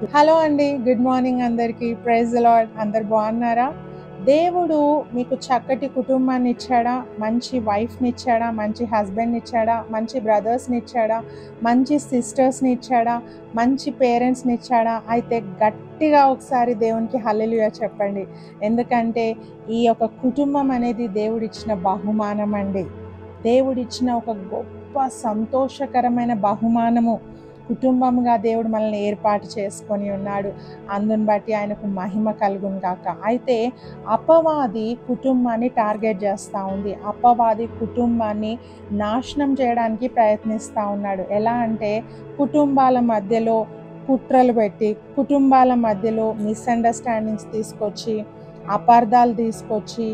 Hello అండి. Good morning అందరికీ. Praise the lord. అందరు బాగున్నారా? దేవుడు మీకు చక్కటి కుటుంబాన్ని ఇచ్చాడా? మంచి వైఫ్‌ని ఇచ్చాడా? మంచి హస్బెండ్‌ని ఇచ్చాడా? మంచి బ్రదర్స్‌ని ఇచ్చాడా? మంచి సిస్టర్స్‌ని ఇచ్చాడా? మంచి పేరెంట్స్‌ని ఇచ్చాడా? అయితే గట్టిగా ఒకసారి దేవునికి హల్లెలూయా చెప్పండి. ఎందుకంటే ఈ యొక్క కుటుంబం అనేది దేవుడిచ్చిన బహుమానం అండి. దేవుడిచ్చిన ఒక గొప్ప సంతోషకరమైన బహుమానము. కుటుంబంగా దేవుడు మనల్ని ఏర్పాటు చేసుకొని ఉన్నాడు. అందుని బట్టి ఆయనకు మహిమ కలుగును గాక. అయితే అపవాది కుటుంబాన్ని టార్గెట్ చేస్తూ ఉంది. అపవాది కుటుంబాన్ని నాశనం చేయడానికి ప్రయత్నిస్తూ ఉన్నాడు. ఎలా అంటే కుటుంబాల మధ్యలో కుట్రలు పెట్టి, కుటుంబాల మధ్యలో మిస్అండర్స్టాండింగ్స్ తీసుకొచ్చి, అపార్థాలు తీసుకొచ్చి,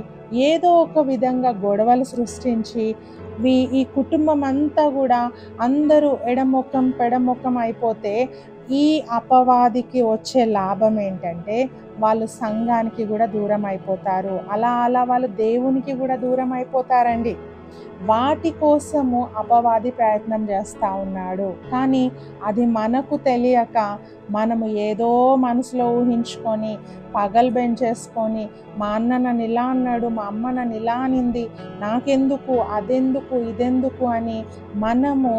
ఏదో ఒక విధంగా గొడవలు సృష్టించి ఈ కుటుంబం అంతా కూడా అందరూ ఎడమొఖం పెడమొఖం అయిపోతే ఈ అపవాదికి వచ్చే లాభం ఏంటంటే వాళ్ళు సంఘానికి కూడా దూరం అయిపోతారు. అలా వాళ్ళు దేవునికి కూడా దూరం అయిపోతారండి. వాటి కోసము అపవాది ప్రయత్నం చేస్తూ ఉన్నాడు. కానీ అది మనకు తెలియక మనము ఏదో మనసులో ఊహించుకొని పగల్బెంచేసుకొని, మా అన్న నన్ను ఇలా అన్నాడు, మా అమ్మ నన్ను ఇలా అనింది, నాకెందుకు, అదెందుకు, ఇదెందుకు అని మనము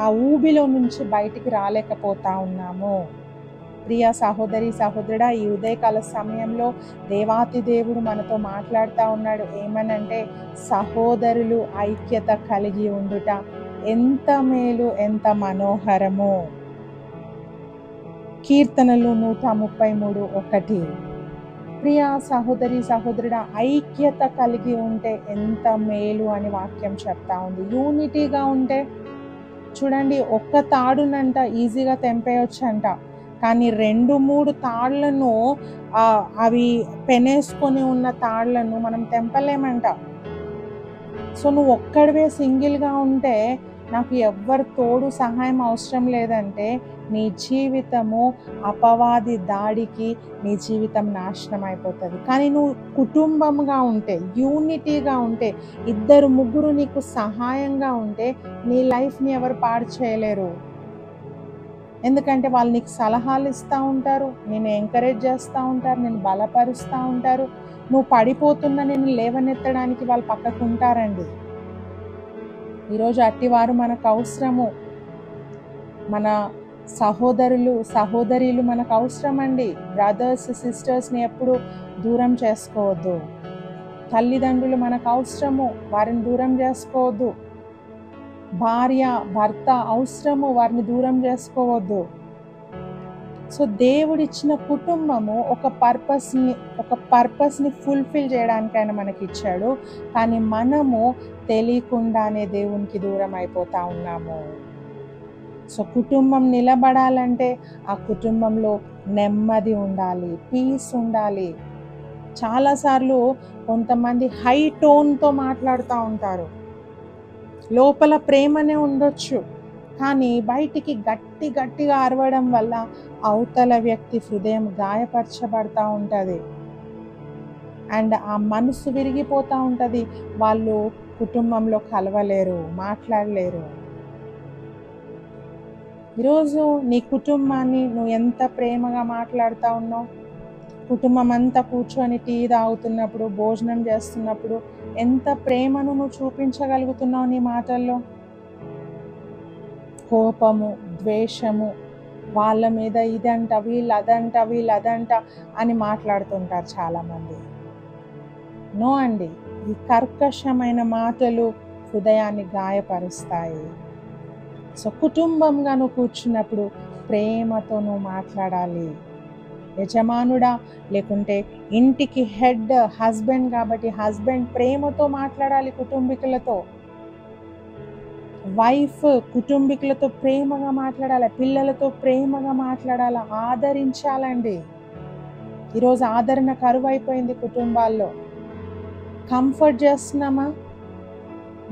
ఆ ఊబిలో నుంచి బయటికి రాలేకపోతా ఉన్నాము. ప్రియ సహోదరి సహోదరుడా, ఈ ఉదయకాల సమయంలో దేవాతి దేవుడు మనతో మాట్లాడుతూ ఉన్నాడు. ఏమనంటే సహోదరులు ఐక్యత కలిగి ఉండుట ఎంత మేలు, ఎంత మనోహరము. కీర్తనలు 133:1. ప్రియ సహోదరి సహోదరుడా, ఐక్యత కలిగి ఉంటే ఎంత మేలు అని వాక్యం చెప్తా ఉంది. యూనిటీగా ఉంటే చూడండి, ఒక్క తాడునంట ఈజీగా తెంపేయొచ్చంట. కానీ 2-3 తాళ్లను అవి పెనేసుకొని ఉన్న తాళ్లను మనం తెంపలేమంట. సో నువ్వు ఒక్కడివే సింగిల్గా ఉంటే, నాకు ఎవ్వరు తోడు సహాయం అవసరం లేదంటే నీ జీవితము అపవాది దాడికి నీ జీవితం నాశనం అయిపోతుంది. కానీ నువ్వు కుటుంబంగా ఉంటే, యూనిటీగా ఉంటే, 2-3 నీకు సహాయంగా ఉంటే నీ లైఫ్ని ఎవరు పాడు చేయలేరు. ఎందుకంటే వాళ్ళు నీకు సలహాలు ఇస్తూ ఉంటారు, నేను ఎంకరేజ్ చేస్తూ ఉంటారు, నేను బలపరుస్తూ ఉంటారు. నువ్వు పడిపోతున్నా నేను లేవనెత్తడానికి వాళ్ళు పక్కకు ఉంటారండి. ఈరోజు అట్టివారు మనకు అవసరము. మన సహోదరులు సహోదరీలు మనకు అవసరం అండి. బ్రదర్స్ సిస్టర్స్ని ఎప్పుడు దూరం చేసుకోవద్దు. తల్లిదండ్రులు మనకు అవసరము, వారిని దూరం చేసుకోవద్దు. భార్య భర్త అవసరము, వారిని దూరం చేసుకోవద్దు. సో దేవుడిచ్చిన కుటుంబము ఒక పర్పస్ని ఫుల్ఫిల్ చేయడానికి ఆయన మనకి ఇచ్చాడు. కానీ మనము తెలియకుండానే దేవునికి దూరం అయిపోతా ఉన్నాము. సో కుటుంబం నిలబడాలంటే ఆ కుటుంబంలో నెమ్మది ఉండాలి, పీస్ ఉండాలి. చాలాసార్లు కొంతమంది హై టోన్తో మాట్లాడుతూ ఉంటారు. లోపల ప్రేమనే ఉండొచ్చు, కానీ బయటికి గట్టిగా అరవడం వల్ల అవతల వ్యక్తి హృదయం గాయపరచబడతా ఉంటుంది. అండ్ ఆ మనసు విరిగిపోతూ ఉంటుంది. వాళ్ళు కుటుంబంలో కలవలేరు, మాట్లాడలేరు. ఈరోజు నీ కుటుంబాన్ని నువ్వు ఎంత ప్రేమగా మాట్లాడుతూ ఉన్నావు? కుటుంబం అంతా కూర్చొని టీ తాగుతున్నప్పుడు, భోజనం చేస్తున్నప్పుడు ఎంత ప్రేమను నువ్వు చూపించగలుగుతున్నావు నీ మాటల్లో? కోపము, ద్వేషము, వాళ్ళ మీద ఇదంట, వీళ్ళదంట అని మాట్లాడుతుంటారు చాలామంది. నో అండి, ఈ కర్కశమైన మాటలు హృదయాన్ని గాయపరుస్తాయి. సో కుటుంబంగా నువ్వు కూర్చున్నప్పుడు ప్రేమతో నువ్వు మాట్లాడాలి. యజమానుడా, లేకుంటే ఇంటికి హెడ్ హస్బెండ్ కాబట్టి హస్బెండ్ ప్రేమతో మాట్లాడాలి కుటుంబీకులతో. వైఫ్ కుటుంబీకులతో ప్రేమగా మాట్లాడాలి, పిల్లలతో ప్రేమగా మాట్లాడాలి, ఆదరించాలండి. ఈరోజు ఆదరణ కరువైపోయింది కుటుంబాల్లో. కంఫర్ట్ చేస్తున్నామా?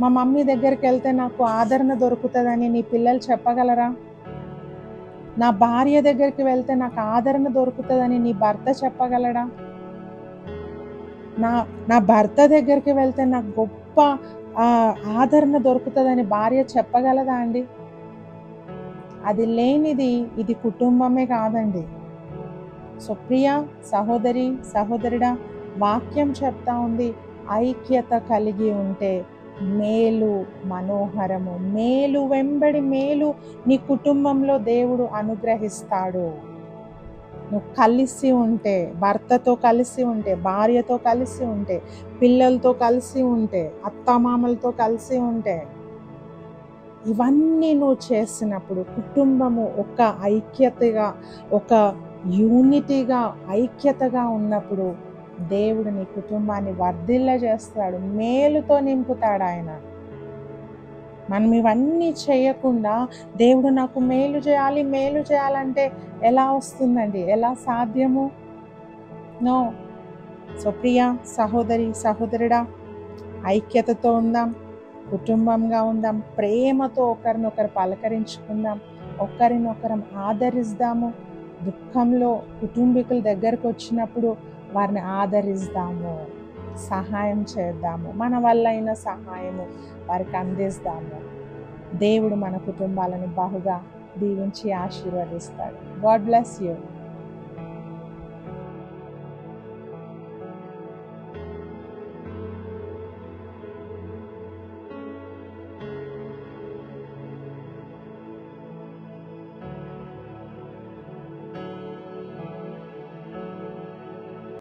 మా మమ్మీ దగ్గరికి వెళ్తే నాకు ఆదరణ దొరుకుతుందని నీ పిల్లలు చెప్పగలరా? నా భార్య దగ్గరికి వెళ్తే నాకు ఆదరణ దొరుకుతుందని నీ భర్త చెప్పగలడా? నా భర్త దగ్గరికి వెళ్తే నాకు గొప్ప ఆదరణ దొరుకుతుందని భార్య చెప్పగలదా అండి? అది లేనిది ఇది కుటుంబమే కాదండి. సో ప్రియ సహోదరి సహోదరుడా, వాక్యం చెప్తా ఉంది, ఐక్యత కలిగి ఉంటే మేలు మనోహరము, మేలు వెంబడి మేలు నీ కుటుంబంలో దేవుడు అనుగ్రహిస్తాడు. నువ్వు కలిసి ఉంటే, భర్తతో కలిసి ఉంటే, భార్యతో కలిసి ఉంటే, పిల్లలతో కలిసి ఉంటే, అత్తమామలతో కలిసి ఉంటే, ఇవన్నీ నువ్వు చేసినప్పుడు కుటుంబము ఒక ఐక్యతగా, ఒక యూనిటీగా, ఐక్యతగా ఉన్నప్పుడు దేవుడు నీ కుటుంబాన్ని వర్ధిల్ల చేస్తాడు, మేలుతో నింపుతాడు ఆయన. మనం ఇవన్నీ చేయకుండా దేవుడు నాకు మేలు చేయాలి మేలు చేయాలంటే ఎలా వస్తుందండి? ఎలా సాధ్యము? నో. సో ప్రియ సహోదరి సహోదరుడా, ఐక్యతతో ఉందాం, కుటుంబంగా ఉందాం, ప్రేమతో ఒకరినొకరు పలకరించుకుందాం, ఒకరినొకరం ఆదరిస్తాము. దుఃఖంలో కుటుంబీకుల దగ్గరకు వచ్చినప్పుడు వారిని ఆదరిస్తాము, సహాయం చేద్దాము, మన వల్ల అయిన సహాయము వారికి అందిస్తాము. దేవుడు మన కుటుంబాలను బహుగా దీవించి ఆశీర్వదిస్తాడు. God bless you.